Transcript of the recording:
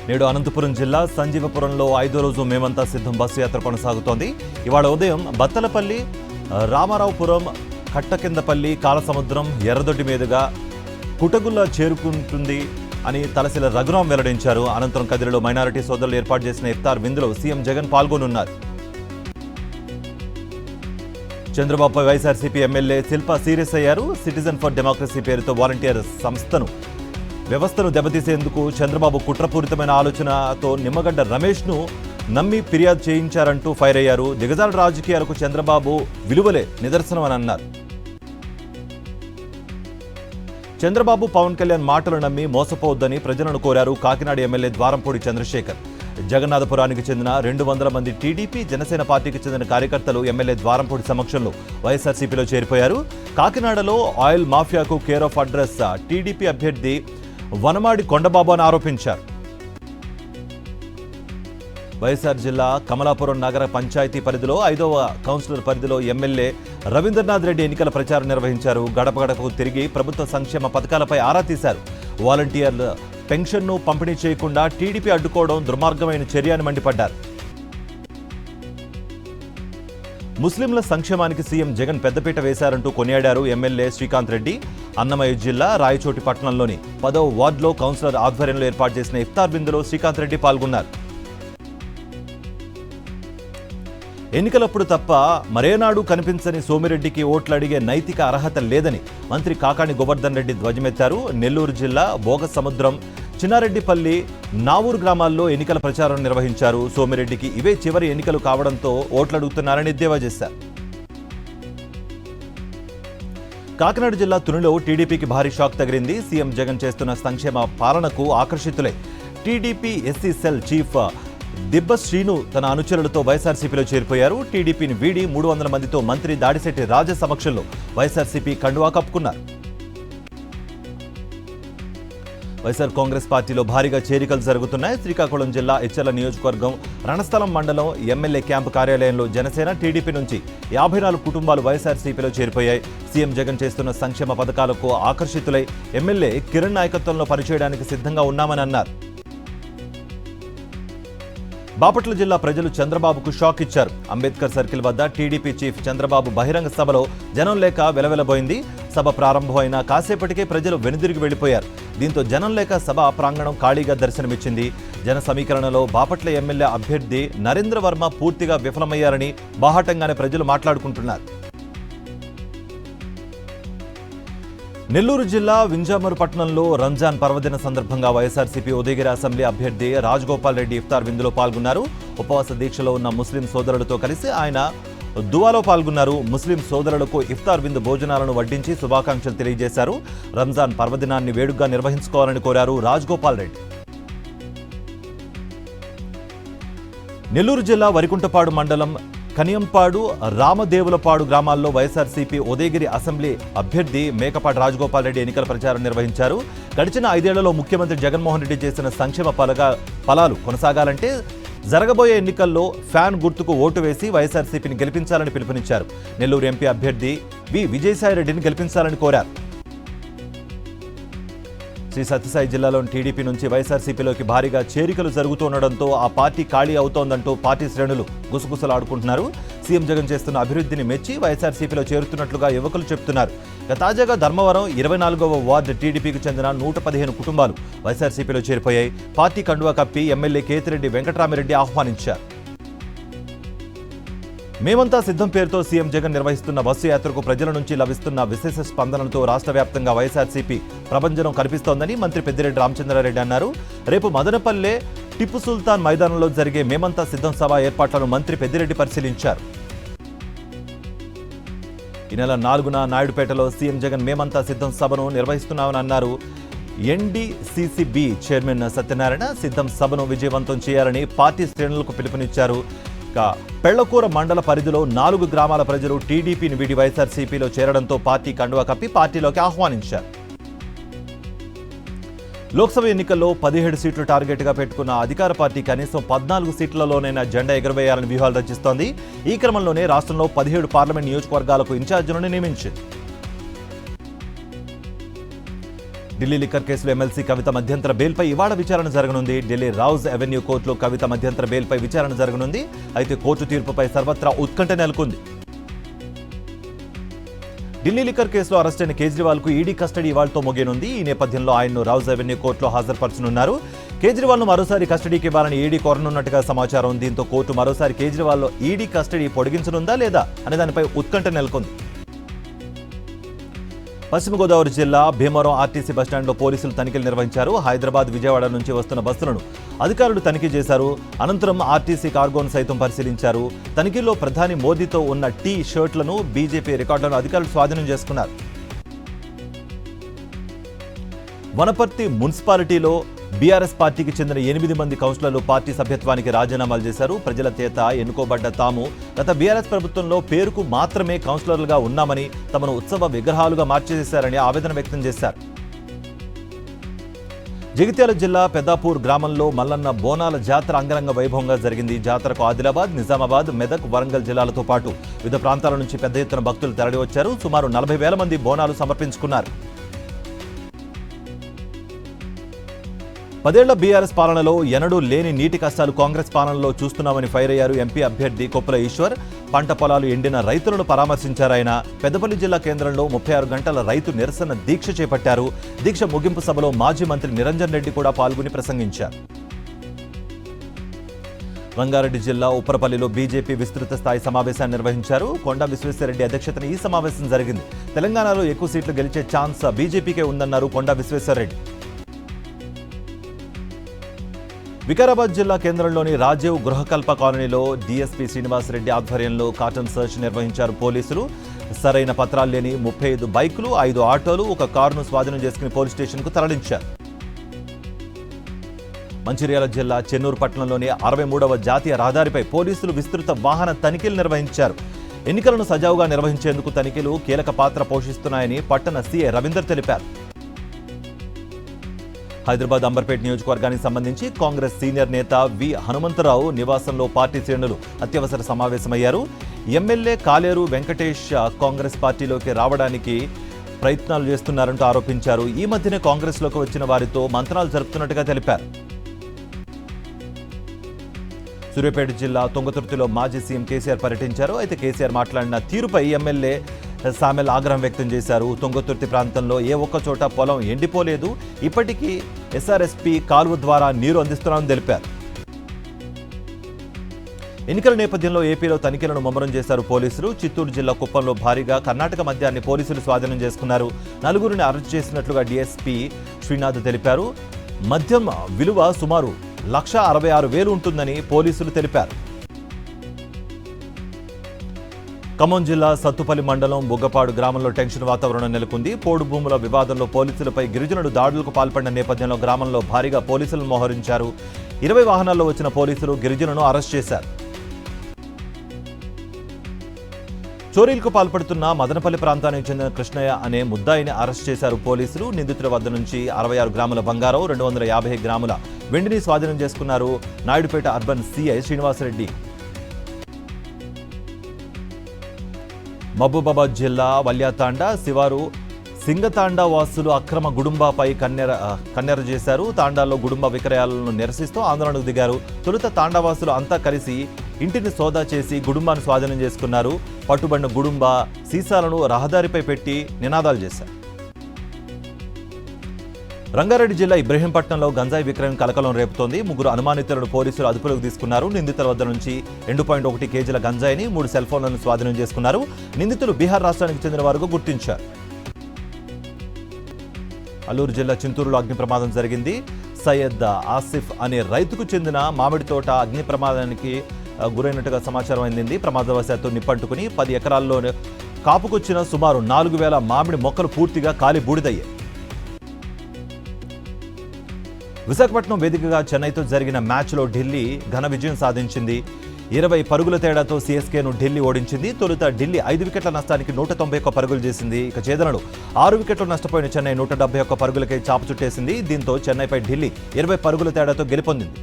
నేడు అనంతపురం జిల్లా సంజీవపురంలో 5వ రోజు మేమంతా సిద్ధం బస్సు యాత్ర కొనసాగుతోంది. ఇవాళ ఉదయం బత్తలపల్లి, రామారావుపురం, కట్టకిందపల్లి, కాలసముద్రం, ఎర్రదొడ్డి మీదుగా కుటగుల్ల చేరుకుంటుంది అని తలసిల రఘురాం వెల్లడించారు. అనంతరం కదిరిలో మైనారిటీ సోదరులు ఏర్పాటు చేసిన ఇఫ్తార్ విందులో సీఎం జగన్ పాల్గొనున్నారు. చంద్రబాబుపై వైఎస్ఆర్సీపీ ఎమ్మెల్యే శిల్ప సీరియస్ అయ్యారు. సిటిజన్ ఫర్ డెమోక్రసీ పేరుతో వాలంటీర్ వ్యవస్థను దెబ్బతీసేందుకు చంద్రబాబు కుట్రపూరితమైన ఆలోచనతో నిమ్మగడ్డ రమేష్ను నమ్మి ఫిర్యాదు చేయించారంటూ ఫైర్ అయ్యారు. దిగజాల రాజకీయాలకు చంద్రబాబు విలువలే నిదర్శనమని అన్నారు. చంద్రబాబు, పవన్ కళ్యాణ్ మాటలు నమ్మి మోసపోవద్దని ప్రజలను కోరారు కాకినాడ ఎమ్మెల్యే ద్వారంపూడి చంద్రశేఖర్. జగన్నాథపురానికి చెందిన 200 మంది టీడీపీ, జనసేన పార్టీకి చెందిన కార్యకర్తలు ఎమ్మెల్యే ద్వారంపూడి సమక్షంలో వైఎస్ఆర్సీపీలో చేరిపోయారు. కాకినాడలో ఆయిల్ మాఫియాకు కేర్ ఆఫ్ అడ్రస్ టీడీపీ అభ్యర్థి వనమాడి కొండబాబు అని ఆరోపించారు. వైఎస్ఆర్ జిల్లా కమలాపురం నగర పంచాయతీ పరిధిలో 5వ కౌన్సిలర్ పరిధిలో ఎమ్మెల్యే రవీంద్రనాథ్ రెడ్డి ఎన్నికల ప్రచారం నిర్వహించారు. గడప గడపకు తిరిగి ప్రభుత్వ సంక్షేమ పథకాలపై ఆరా తీశారు. వాలంటీర్ల పెన్షన్ను పంపిణీ చేయకుండా టీడీపీ అడ్డుకోవడం దుర్మార్గమైన చర్య అని మండిపడ్డారు. ముస్లింల సంక్షేమానికి సీఎం జగన్ పెద్దపీట వేశారంటూ కొనియాడారు ఎమ్మెల్యే శ్రీకాంత్ రెడ్డి. అన్నమయ్య జిల్లా రాయచోటి పట్టణంలోని 10వ వార్డులో కౌన్సిలర్ ఆధ్వర్యంలో ఏర్పాటు చేసిన ఇఫ్తార్ విందులో శ్రీకాంత్ రెడ్డి పాల్గొన్నారు. ఎన్నికలప్పుడు తప్ప మరేనాడు కనిపించని సోమిరెడ్డికి ఓట్లు అడిగే నైతిక అర్హత లేదని మంత్రి కాకాణి గోవర్ధన్ రెడ్డి ధ్వజమెత్తారు. నెల్లూరు జిల్లా భోగసముద్రం, చిన్నారెడ్డిపల్లి, నావూరు గ్రామాల్లో ఎన్నికల ప్రచారం నిర్వహించారు. సోమిరెడ్డికి ఇవే చివరి ఎన్నికలు కావడంతో ఓట్లు అడుగుతున్నారని ఎద్దేవా చేశారు. కాకినాడ జిల్లా తునిలో టీడీపీకి భారీ షాక్ తగిలింది. సీఎం జగన్ చేస్తున్న సంక్షేమ పాలనకు ఆకర్షితులై టీడీపీ ఎస్సీ సెల్ చీఫ్ దిబ్బ శ్రీను తన అనుచరులతో వైఎస్ఆర్సీపీలో చేరిపోయారు. టీడీపీని వీడి 300 మందితో మంత్రి దాడిశెట్టి రాజా సమక్షంలో వైఎస్ఆర్సీపీ కండువా కప్పుకున్నారు. వైఎస్ఆర్ కాంగ్రెస్ పార్టీలో భారీగా చేరికలు జరుగుతున్నాయి. శ్రీకాకుళం జిల్లా ఇచ్చర్ల నియోజకవర్గం రణస్థలం మండలం ఎమ్మెల్యే క్యాంపు కార్యాలయంలో జనసేన, టీడీపీ నుంచి 54 కుటుంబాలు వైఎస్ఆర్సీపీలో చేరిపోయాయి. సీఎం జగన్ చేస్తున్న సంక్షేమ పథకాలకు ఆకర్షితులై ఎమ్మెల్యే కిరణ్ నాయకత్వంలో పనిచేయడానికి సిద్ధంగా ఉన్నామని అన్నారు. బాపట్ల జిల్లా ప్రజలు చంద్రబాబుకు షాక్ ఇచ్చారు. అంబేద్కర్ సర్కిల్ వద్ద టీడీపీ చీఫ్ చంద్రబాబు బహిరంగ సభలో జనం లేక వెలవెలబోయింది. సభ ప్రారంభమైన కాసేపటికే ప్రజలు వెనుదిరిగి వెళ్లిపోయారు. దీంతో జనం లేక సభ ప్రాంగణం ఖాళీగా దర్శనమిచ్చింది. జన సమీకరణలో బాపట్ల ఎమ్మెల్యే అభ్యర్థి నరేంద్ర వర్మ పూర్తిగా విఫలమయ్యారని బాహాటంగానే ప్రజలు మాట్లాడుకుంటున్నారు. నెల్లూరు జిల్లా వింజమూరు పట్టణంలో రంజాన్ పర్వదిన సందర్భంగా వైఎస్ఆర్సీపీ ఉదయగిరి అసెంబ్లీ అభ్యర్థి రాజగోపాల్ రెడ్డి ఇఫ్తార్ విందులో పాల్గొన్నారు. ఉపవాస దీక్షలో ఉన్న ముస్లిం సోదరులతో కలిసి ఆయన దువాలో పాల్గొన్నారు. ముస్లిం సోదరులకు ఇఫ్తార్ విందు భోజనాలను వడ్డించి శుభాకాంక్షలు తెలియజేశారు. రంజాన్ పర్వదినాన్ని వేడుకగా నిర్వహించుకోవాలని కోరారు రాజగోపాల్ రెడ్డి. నెల్లూరు జిల్లా వరికుంటపాడు మండలం కనియంపాడు, రామదేవులపాడు గ్రామాల్లో వైఎస్ఆర్సీపీ ఉదయగిరి అసెంబ్లీ అభ్యర్థి మేకపాటి రాజగోపాల్ రెడ్డి ఎన్నికల ప్రచారం నిర్వహించారు. గడిచిన 5 ఏళ్లలో ముఖ్యమంత్రి జగన్మోహన్ రెడ్డి చేసిన సంక్షేమ ఫలాలు కొనసాగాలంటే జరగబోయే ఎన్నికల్లో ఫ్యాన్ గుర్తుకు ఓటు వేసి వైఎస్ఆర్సీపీని గెలిపించాలని పిలుపునిచ్చారు. నెల్లూరు ఎంపీ అభ్యర్థి వి విజయసాయిరెడ్డిని గెలిపించాలని కోరారు. శ్రీ సత్యసాయి జిల్లాలోని టీడీపీ నుంచి వైఎస్ఆర్సీపీలోకి భారీగా చేరికలు జరుగుతుండడంతో ఆ పార్టీ ఖాళీ అవుతోందంటూ పార్టీ శ్రేణులు గుసగుసలాడుకుంటున్నారు. సీఎం జగన్ చేస్తున్న అభివృద్ధిని మెచ్చి వైఎస్ఆర్సీపీలో చేరుతున్నట్లుగా యువకులు చెబుతున్నారు. తాజాగా ధర్మవరం 24వ వార్డు టీడీపీకి చెందిన 115 కుటుంబాలు వైఎస్ఆర్సీపీలో చేరిపోయాయి. పార్టీ కండువా కప్పి ఎమ్మెల్యే కేతిరెడ్డి వెంకటరామిరెడ్డి ఆహ్వానించారు. మేమంతా సిద్ధం పేరుతో సీఎం జగన్ నిర్వహిస్తున్న బస్సు యాత్రకు ప్రజల నుంచి లభిస్తున్న విశేష స్పందనలతో రాష్ట్ర వ్యాప్తంగా వైఎస్ఆర్సీపీ ప్రభంజనం కనిపిస్తోందని మంత్రి పెద్దిరెడ్డి రామచంద్రారెడ్డి అన్నారు. రేపు మదనపల్లె టిప్పు సుల్తాన్ మైదానంలో జరిగే మేమంతా సిద్ధం సభ ఏర్పాట్లను మంత్రి పెద్దిరెడ్డి పరిశీలించారు. ఈ నెల 4న నాయుడుపేటలో సీఎం జగన్ మేమంతా సిద్ధం సభను నిర్వహిస్తున్నామని అన్నారు. ఎన్డీసీసీబీ చైర్మన్ సత్యనారాయణ సిద్ధం సభను విజయవంతం చేయాలని పార్టీ శ్రేణులకు పిలుపునిచ్చారు. పెళ్లకూర మండల పరిధిలో 4 గ్రామాల ప్రజలు టీడీపీని వీడి వైఎస్ఆర్సీపీలో చేరడంతో పార్టీ కండువా కప్పి పార్టీలోకి ఆహ్వానించారు. లోక్సభ ఎన్నికల్లో 17 సీట్లు టార్గెట్గా పెట్టుకున్న అధికార పార్టీ కనీసం 14 సీట్లలోనైనా జెండా ఎగురవేయాలని వ్యూహాలు రచిస్తోంది. ఈ క్రమంలోనే రాష్ట్రంలో 17 పార్లమెంట్ నియోజకవర్గాలకు ఇన్ఛార్జీలను నియమించింది. ఢిల్లీ లిక్కర్ కేసులో ఎమ్మెల్సీ కవిత మధ్యంతర బెయిల్పై ఇవాళ విచారణ జరగనుంది. ఢిల్లీ రౌజ్ అవెన్యూ కోర్టులో కవిత మధ్యంతర బెయిల్పై విచారణ జరగనుంది. అయితే కోర్టు తీర్పుపై సర్వత్రా ఉత్కంఠ నెలకొంది. ఢిల్లీ లిక్కర్ కేసులో అరెస్టైన కేజ్రీవాల్కు ఈడీ కస్టడీ ఇవాళతో ముగియనుంది. ఈ నేపథ్యంలో ఆయన్ను రౌజ్ అవెన్యూ కోర్టులో హాజరుపరచనున్నారు. కేజ్రీవాల్ను మరోసారి కస్టడీకి ఇవ్వాలని ఈడీ కోరనున్నట్టుగా సమాచారం. దీంతో కోర్టు మరోసారి కేజ్రీవాల్లో ఈడీ కస్టడీ పొడిగించనుందా లేదా అనే దానిపై ఉత్కంఠ నెలకొంది. పశ్చిమ గోదావరి జిల్లా భీమవరం ఆర్టీసీ బస్టాండ్లో పోలీసులు తనిఖీలు నిర్వహించారు. హైదరాబాద్, విజయవాడ నుంచి వస్తున్న బస్సులను అధికారులు తనిఖీ చేశారు. అనంతరం ఆర్టీసీ కార్గోను సైతం పరిశీలించారు. తనిఖీల్లో ప్రధాని మోదీతో ఉన్న టీ షర్ట్లను, బీజేపీ రికార్డులను అధికారులు స్వాధీనం చేసుకున్నారు. వనపర్తి మున్సిపాలిటీలో బీఆర్ఎస్ పార్టీకి చెందిన 8 మంది కౌన్సిలర్లు పార్టీ సభ్యత్వానికి రాజీనామాలు చేశారు. ప్రజల చేత ఎన్నుకోబడ్డ తాము గత బీఆర్ఎస్ ప్రభుత్వంలో పేరుకు మాత్రమే కౌన్సిలర్లుగా ఉన్నామని, తమను ఉత్సవ విగ్రహాలుగా మార్చేశారని ఆవేదన వ్యక్తం చేశారు. జగిత్యాల జిల్లా పెద్దాపూర్ గ్రామంలో మల్లన్న బోనాల జాతర అంగరంగ వైభవంగా జరిగింది. జాతరకు ఆదిలాబాద్, నిజామాబాద్, మెదక్, వరంగల్ జిల్లాలతో పాటు వివిధ ప్రాంతాల నుంచి పెద్ద ఎత్తున భక్తులు తరలివచ్చారు. సుమారు 40,000 మంది బోనాలు సమర్పించుకున్నారు. 10 ఏళ్ల బీఆర్ఎస్ పాలనలో ఎన్నడూ లేని నీటి కష్టాలు కాంగ్రెస్ పాలనలో చూస్తున్నామని ఫైర్ అయ్యారు ఎంపీ అభ్యర్థి కొప్పుల ఈశ్వర్. పంట పొలాలు ఎండిన రైతులను పరామర్శించారాయన. పెద్దపల్లి జిల్లా కేంద్రంలో 36 గంటల రైతు నిరసన దీక్ష చేపట్టారు. దీక్ష ముగింపు సభలో మాజీ మంత్రి నిరంజన్ రెడ్డి కూడా పాల్గొని ప్రసంగించారు. రంగారెడ్డి జిల్లా ఉప్పరపల్లిలో బీజేపీ విస్తృత స్థాయి సమావేశాన్ని నిర్వహించారు. కొండా విశ్వేశ్వరరెడ్డి అధ్యక్షతన ఈ సమావేశం జరిగింది. తెలంగాణలో ఎక్కువ సీట్లు గెలిచే ఛాన్స్ బీజేపీకే ఉందన్నారు కొండా విశ్వేశ్వరరెడ్డి. వికారాబాద్ జిల్లా కేంద్రంలోని రాజీవ్ గృహకల్ప కాలనీలో డీఎస్పీ శ్రీనివాసరెడ్డి ఆధ్వర్యంలో కార్టన్ సర్చ్ నిర్వహించారు పోలీసులు. సరైన పత్రాలు లేని 35 బైకులు, 5 ఆటోలు, ఒక కారును స్వాధీనం చేసుకుని పోలీస్ స్టేషన్కు తరలించారు. మంచిర్యాల జిల్లా చెన్నూరు పట్టణంలోని 63వ జాతీయ రహదారిపై పోలీసులు విస్తృత వాహన తనిఖీలు నిర్వహించారు. ఎన్నికలను సజావుగా నిర్వహించేందుకు తనిఖీలు కీలక పాత్ర పోషిస్తున్నాయని పట్టణ సీఐ రవీందర్ తెలిపారు. హైదరాబాద్ అంబర్పేట నియోజకవర్గానికి సంబంధించి కాంగ్రెస్ సీనియర్ నేత వి హనుమంతరావు నివాసంలో పార్టీ శ్రేణులు అత్యవసర సమావేశమయ్యారు. ఎమ్మెల్యే కాలేరు వెంకటేష్ కాంగ్రెస్ పార్టీలోకి రావడానికి ప్రయత్నాలు చేస్తున్నారంటూ ఆరోపించారు. ఈ మధ్యనే కాంగ్రెస్లోకి వచ్చిన వారితో మంత్రాలు జరుపుతున్నట్టుగా తెలిపారు. సూర్యాపేట జిల్లా తుంగతుర్తిలో మాజీ సీఎం కేసీఆర్ పర్యటించారు. అయితే కేసీఆర్ మాట్లాడిన తీరుపై ఎమ్మెల్యే సామెల్ ఆగ్రహం వ్యక్తం చేశారు. తుంగతుర్తి ప్రాంతంలో ఏ ఒక్క చోట పొలం ఎండిపోలేదు, ఇప్పటికీ ఎస్ఆర్ఎస్పీ కాలువ ద్వారా నీరు అందిస్తున్నామని తెలిపారు. ఎన్నికల నేపథ్యంలో ఏపీలో తనిఖీలను ముమ్మరం చేశారు పోలీసులు. చిత్తూరు జిల్లా కుప్పంలో భారీగా కర్ణాటక మద్యాన్ని పోలీసులు స్వాధీనం చేసుకున్నారు. 4గురిని అరెస్ట్ చేసినట్లుగా డీఎస్పీ శ్రీనాథ్ తెలిపారు. మద్యం విలువ సుమారు 1,66,000 ఉంటుందని పోలీసులు తెలిపారు. ఖమ్మం జిల్లా సత్తుపల్లి మండలం బుగ్గపాడు గ్రామంలో టెన్షన్ వాతావరణం నెలకొంది. పోడు భూముల వివాదంలో పోలీసులపై గిరిజనులు దాడులకు పాల్పడిన నేపథ్యంలో గ్రామంలో భారీగా పోలీసులను మోహరించారు. 20 వాహనాల్లో వచ్చిన పోలీసులు గిరిజనులను అరెస్ట్ చేశారు. చోరీలకు పాల్పడుతున్న మదనపల్లి ప్రాంతానికి చెందిన కృష్ణయ్య అనే ముద్దాయిని అరెస్ట్ చేశారు పోలీసులు. నిందితుల వద్ద నుంచి 66 గ్రాముల బంగారం, 250 గ్రాముల వెండిని స్వాధీనం చేసుకున్నారు. Naidupeta urban CI Srinivasa Reddy. మహబూబాబాద్ జిల్లా వల్యాతాండా శివారు సింగతాండా వాసులు అక్రమ గుడుంబాపై కన్నెర చేశారు. తాండాలో గుడుంబ విక్రయాలను నిరసిస్తూ ఆందోళనకు దిగారు. తొలుత తాండావాసులు అంతా కలిసి ఇంటిని సోదా చేసి గుడుంబాను స్వాధీనం చేసుకున్నారు. పట్టుబడిన గుడుంబ సీసాలను రహదారిపై పెట్టి నినాదాలు చేశారు. రంగారెడ్డి జిల్లా ఇబ్రహీంపట్నంలో గంజాయి విక్రయం కలకలం రేపుతోంది. 3 అనుమానితులను పోలీసులు అదుపులోకి తీసుకున్నారు. నిందితుల వద్ద నుంచి 2.1 కేజీల గంజాయిని, 3 సెల్ ఫోన్లను స్వాధీనం చేసుకున్నారు. నిందితులు బీహార్ రాష్ట్రానికి చెందిన వారుగా గుర్తించారు. అల్లూరు జిల్లా చింతూరులో అగ్ని ప్రమాదం జరిగింది. సయ్యద్ ఆసిఫ్ అనే రైతుకు చెందిన మామిడి తోట అగ్ని ప్రమాదానికి గురైనట్టుగా సమాచారం అందింది. ప్రమాదవశాత్తు నిప్పంటుకుని 10 ఎకరాల్లో కాపుకొచ్చిన సుమారు 4,000 మామిడి మొక్కలు పూర్తిగా కాలి బూడిదయ్యాయి. విశాఖపట్నం వేదికగా చెన్నైతో జరిగిన మ్యాచ్లో ఢిల్లీ ఘన విజయం సాధించింది. 20 పరుగుల తేడాతో సీఎస్కేను ఢిల్లీ ఓడించింది. తొలుత ఢిల్లీ 5 వికెట్ల నష్టానికి 191 పరుగులు చేసింది. ఇక ఛేదనలో 6 వికెట్లు నష్టపోయిన చెన్నై 171 పరుగులకై చాపు చుట్టేసింది. దీంతో చెన్నైపై ఢిల్లీ 20 పరుగుల తేడాతో గెలుపొందింది.